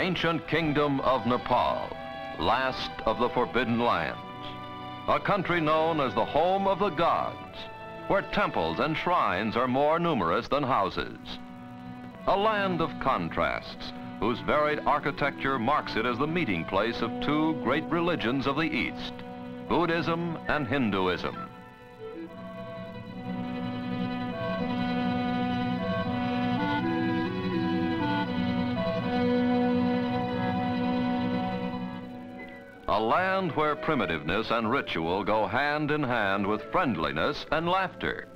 ancient kingdom of Nepal, last of the Forbidden Lands. A country known as the home of the gods, where temples and shrines are more numerous than houses. A land of contrasts, whose varied architecture marks it as the meeting place of two great religions of the East, Buddhism and Hinduism. A land where primitiveness and ritual go hand in hand with friendliness and laughter.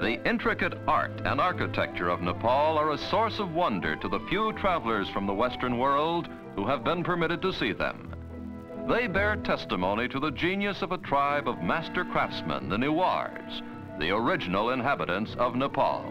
The intricate art and architecture of Nepal are a source of wonder to the few travelers from the Western world who have been permitted to see them. They bear testimony to the genius of a tribe of master craftsmen, the Newars, the original inhabitants of Nepal.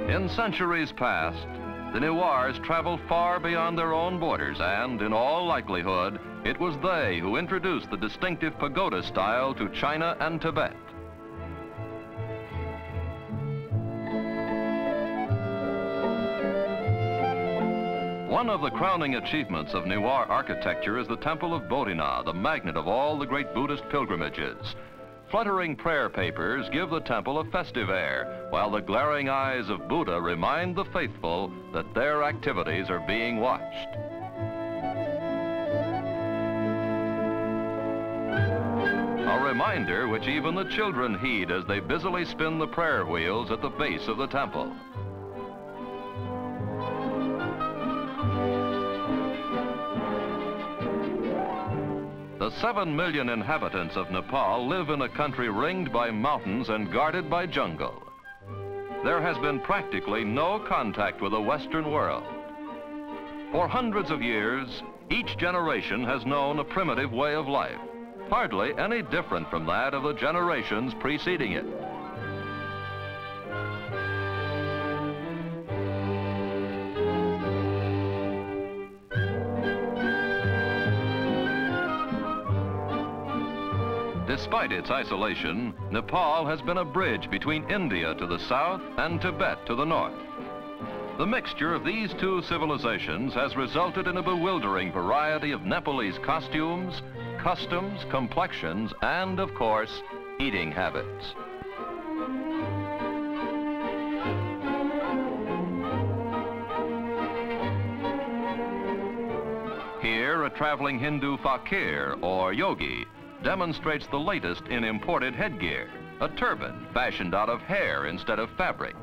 In centuries past, the Newars traveled far beyond their own borders, and in all likelihood, it was they who introduced the distinctive pagoda style to China and Tibet. One of the crowning achievements of Newar architecture is the Temple of Bodhina, the magnet of all the great Buddhist pilgrimages. Fluttering prayer papers give the temple a festive air, while the glaring eyes of Buddha remind the faithful that their activities are being watched. A reminder which even the children heed as they busily spin the prayer wheels at the base of the temple. The 7 million inhabitants of Nepal live in a country ringed by mountains and guarded by jungle. There has been practically no contact with the Western world. For hundreds of years, each generation has known a primitive way of life, hardly any different from that of the generations preceding it. Despite its isolation, Nepal has been a bridge between India to the south and Tibet to the north. The mixture of these two civilizations has resulted in a bewildering variety of Nepalese costumes, customs, complexions, and, of course, eating habits. Here, a traveling Hindu fakir, or yogi, demonstrates the latest in imported headgear, a turban fashioned out of hair instead of fabric.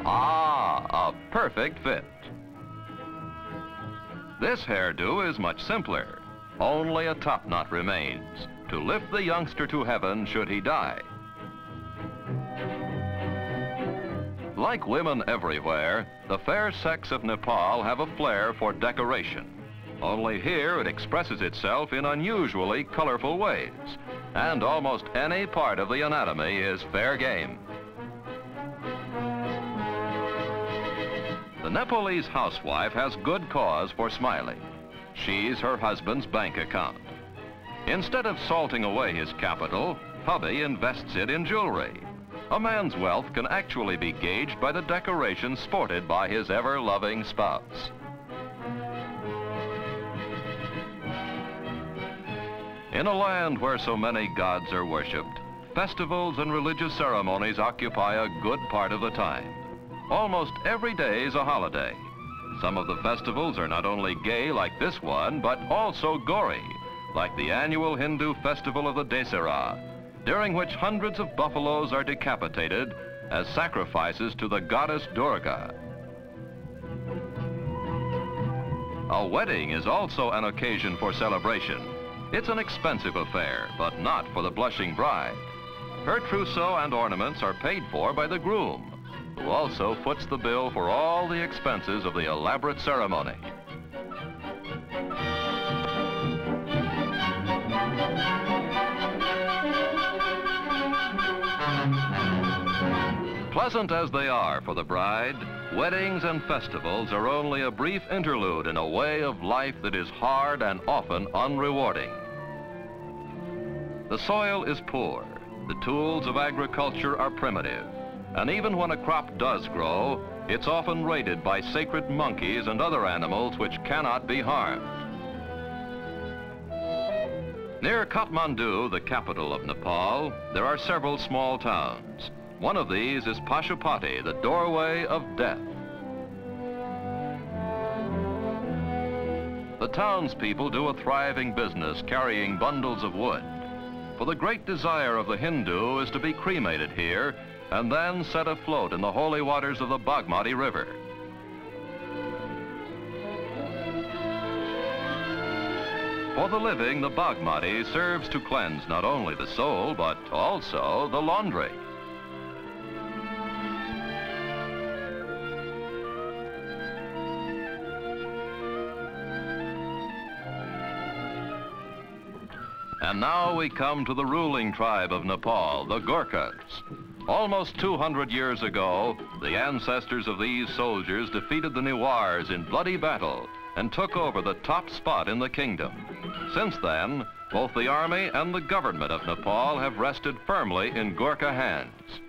Ah, a perfect fit. This hairdo is much simpler. Only a top knot remains to lift the youngster to heaven should he die. Like women everywhere, the fair sex of Nepal have a flair for decoration. Only here it expresses itself in unusually colorful ways, and almost any part of the anatomy is fair game. The Nepalese housewife has good cause for smiling. She's her husband's bank account. Instead of salting away his capital, hubby invests it in jewelry. A man's wealth can actually be gauged by the decorations sported by his ever-loving spouse. In a land where so many gods are worshipped, festivals and religious ceremonies occupy a good part of the time. Almost every day is a holiday. Some of the festivals are not only gay like this one, but also gory, like the annual Hindu festival of the Dasara, during which hundreds of buffaloes are decapitated as sacrifices to the goddess Durga. A wedding is also an occasion for celebration. It's an expensive affair, but not for the blushing bride. Her trousseau and ornaments are paid for by the groom, who also foots the bill for all the expenses of the elaborate ceremony. Pleasant as they are for the bride, weddings and festivals are only a brief interlude in a way of life that is hard and often unrewarding. The soil is poor, the tools of agriculture are primitive, and even when a crop does grow, it's often raided by sacred monkeys and other animals which cannot be harmed. Near Kathmandu, the capital of Nepal, there are several small towns. One of these is Pashupati, the doorway of death. The townspeople do a thriving business carrying bundles of wood, for the great desire of the Hindu is to be cremated here and then set afloat in the holy waters of the Bagmati River. For the living, the Bagmati serves to cleanse not only the soul, but also the laundry. And now we come to the ruling tribe of Nepal, the Gurkhas. Almost 200 years ago, the ancestors of these soldiers defeated the Newars in bloody battle and took over the top spot in the kingdom. Since then, both the army and the government of Nepal have rested firmly in Gurkha hands.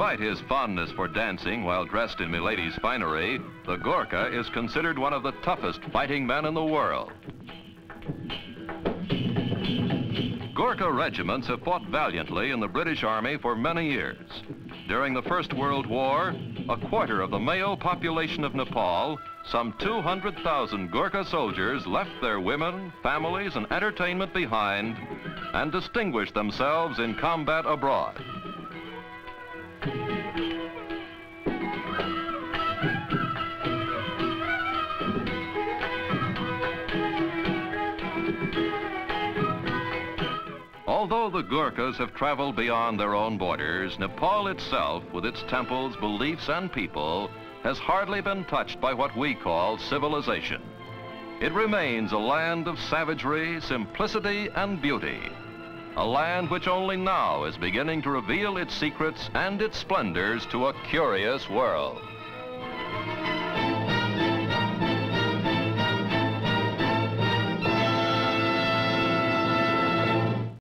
Despite his fondness for dancing while dressed in milady's finery, the Gurkha is considered one of the toughest fighting men in the world. Gurkha regiments have fought valiantly in the British Army for many years. During the First World War, a quarter of the male population of Nepal, some 200,000 Gurkha soldiers left their women, families, and entertainment behind and distinguished themselves in combat abroad. Although the Gurkhas have traveled beyond their own borders, Nepal itself, with its temples, beliefs, and people, has hardly been touched by what we call civilization. It remains a land of savagery, simplicity, and beauty. A land which only now is beginning to reveal its secrets and its splendors to a curious world.